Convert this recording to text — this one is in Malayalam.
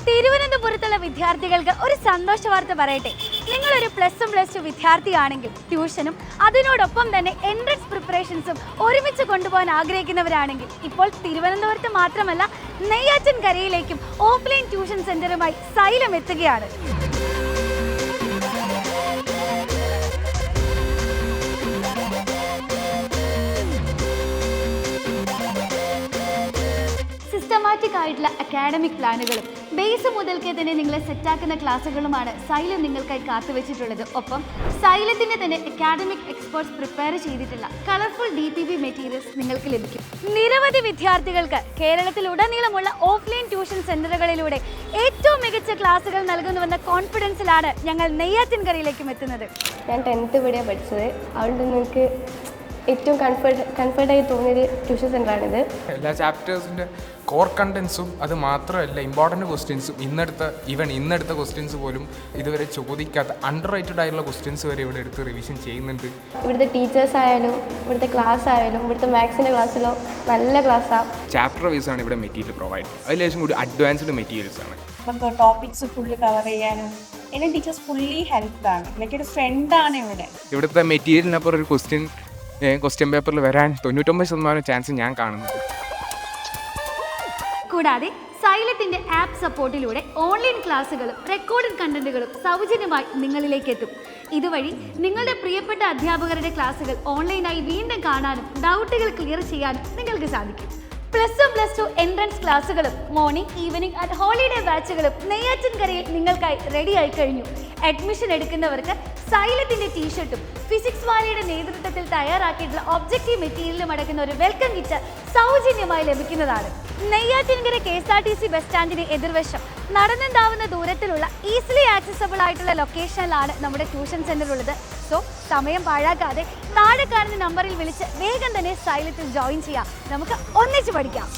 തിരുവനന്തപുരത്തുള്ള വിദ്യാർത്ഥികൾക്ക് ഒരു സന്തോഷ വാർത്ത പറയട്ടെ. നിങ്ങളൊരു +1+2 വിദ്യാർത്ഥിയാണെങ്കിൽ ട്യൂഷനും അതിനോടൊപ്പം തന്നെ എൻട്രൻസ് പ്രിപ്പറേഷൻസും ഒരുമിച്ച് കൊണ്ടുപോകാൻ ആഗ്രഹിക്കുന്നവരാണെങ്കിൽ ഇപ്പോൾ തിരുവനന്തപുരത്ത് മാത്രമല്ല നെയ്യാറ്റിൻകരയിലേക്കും ഓഫ്ലൈൻ ട്യൂഷൻ സെന്ററുമായി സൈലം എത്തുകയാണ്. സിസ്റ്റമാറ്റിക് ആയിട്ടുള്ള അക്കാഡമിക് പ്ലാനുകളും ബേസ് മുതൽക്കേ തന്നെ നിങ്ങളെ സെറ്റാക്കുന്ന ക്ലാസ്സുകളുമാണ് സൈലം നിങ്ങൾക്കായി കാത്തുവെച്ചിട്ടുള്ളത്. ഒപ്പം സൈലത്തിൻ്റെ തന്നെ അക്കാഡമിക് എക്സ്പേർട്സ് പ്രിപ്പയർ ചെയ്തിട്ടുള്ള കളർഫുൾ DPP മെറ്റീരിയൽസ് നിങ്ങൾക്ക് ലഭിക്കും. നിരവധി വിദ്യാർത്ഥികൾക്ക് കേരളത്തിലുടനീളമുള്ള ഓഫ്ലൈൻ ട്യൂഷൻ സെന്ററുകളിലൂടെ ഏറ്റവും മികച്ച ക്ലാസ്സുകൾ നൽകുന്നുവെന്ന കോൺഫിഡൻസിലാണ് ഞങ്ങൾ നെയ്യാറ്റിൻകരയിലേക്കും എത്തുന്നത്. ഞാൻ 10th ഇവിടെയാണ് പഠിച്ചത്. അതുകൊണ്ട് നിങ്ങൾക്ക് ഏറ്റവും കംഫർട്ടായി തോന്നിയൊരു ട്യൂഷൻ സെൻ്ററാണിത്. എല്ലാ ചാപ്റ്റേഴ്സിൻ്റെ കോർ കണ്ടൻസും അത് മാത്രമല്ല ഇമ്പോർട്ടൻ്റ് ക്വസ്റ്റ്യൻസും ഇന്നെടുത്ത ക്വസ്റ്റ്യൻസ് പോലും ഇതുവരെ ചോദിക്കാത്ത അണ്ടർ റേറ്റഡ് ആയിട്ടുള്ള ക്വസ്റ്റ്യൻസ് വരെ ഇവിടെ എടുത്ത് റിവിഷൻ ചെയ്യുന്നുണ്ട്. ഇവിടുത്തെ ടീച്ചേഴ്സ് ആയാലും ഇവിടുത്തെ ക്ലാസ് ആയാലും ഇവിടുത്തെ മാത്സിൻ്റെ ക്ലാസ്സിലോ നല്ല ക്ലാസ്സാണ്. ചാപ്റ്റർ വൈസാണ് ഇവിടെ മെറ്റീരിയൽ പ്രൊവൈഡ്. അതിലേശം കൂടി അഡ്വാൻസ്ഡ് മെറ്റീരിയൽസ് ആണ്. നമുക്ക് ടോപ്പിക്സ് ഫുള്ള് കവർ ചെയ്യാനും എൻ്റെ ടീച്ചേഴ്സ് ഫുള്ളി ഹെൽപ്ഡാണ്. ലൈക്ക് ഒരു ഫ്രണ്ടാണ് ഇവിടെ. ഇവിടുത്തെ മെറ്റീരിയലിനപ്പുറം ഒരു ക്വസ്റ്റ്യൻ പേപ്പറിൽ വരാൻ 99% ചാൻസ് ഞാൻ കാണുന്നുണ്ട്. കൂടാതെ സൈലത്തിൻ്റെ ആപ്പ് സപ്പോർട്ടിലൂടെ ഓൺലൈൻ ക്ലാസ്സുകളും റെക്കോർഡഡ് കണ്ടന്റുകളും സൗജന്യമായി നിങ്ങളിലേക്ക് എത്തും. ഇതുവഴി നിങ്ങളുടെ പ്രിയപ്പെട്ട അധ്യാപകരുടെ ക്ലാസ്സുകൾ ഓൺലൈനായി വീണ്ടും കാണാനും ഡൗട്ടുകൾ ക്ലിയർ ചെയ്യാനും നിങ്ങൾക്ക് സാധിക്കും. +1+2 എൻട്രൻസ് ക്ലാസ്സുകളും മോർണിംഗ് ഈവനിംഗ് ആൻഡ് ഹോളിഡേ ബാച്ചുകളും നെയ്യാറ്റിൻകരയിൽ നിങ്ങൾക്കായി റെഡി ആയി കഴിഞ്ഞു. അഡ്മിഷൻ എടുക്കുന്നവർക്ക് സൈലത്തിൻ്റെ ടീഷർട്ടും ഫിസിക്സ് വാലിയുടെ നേതൃത്വത്തിൽ തയ്യാറാക്കിയിട്ടുള്ള ഒബ്ജക്റ്റീവ് മെറ്റീരിയലും അടങ്ങുന്ന ഒരു വെൽക്കം കിറ്റ് സൗജന്യമായി ലഭിക്കുന്നതാണ്. നെയ്യാറ്റിൻകര KSRTC ബസ് സ്റ്റാൻഡിന് എതിർവശം നടന്നെത്താവുന്ന ദൂരത്തിലുള്ള ഈസിലി ആക്സസബിൾ ആയിട്ടുള്ള ലൊക്കേഷനിലാണ് നമ്മുടെ ട്യൂഷൻ സെൻ്റർ ഉള്ളത്. സോ സമയം പാഴാക്കാതെ താഴെ കാണുന്ന നമ്പറിൽ വിളിച്ച് വേഗം തന്നെ സൈലത്തിൽ ജോയിൻ ചെയ്യാം. നമുക്ക് ഒന്നിച്ച് പഠിക്കാം.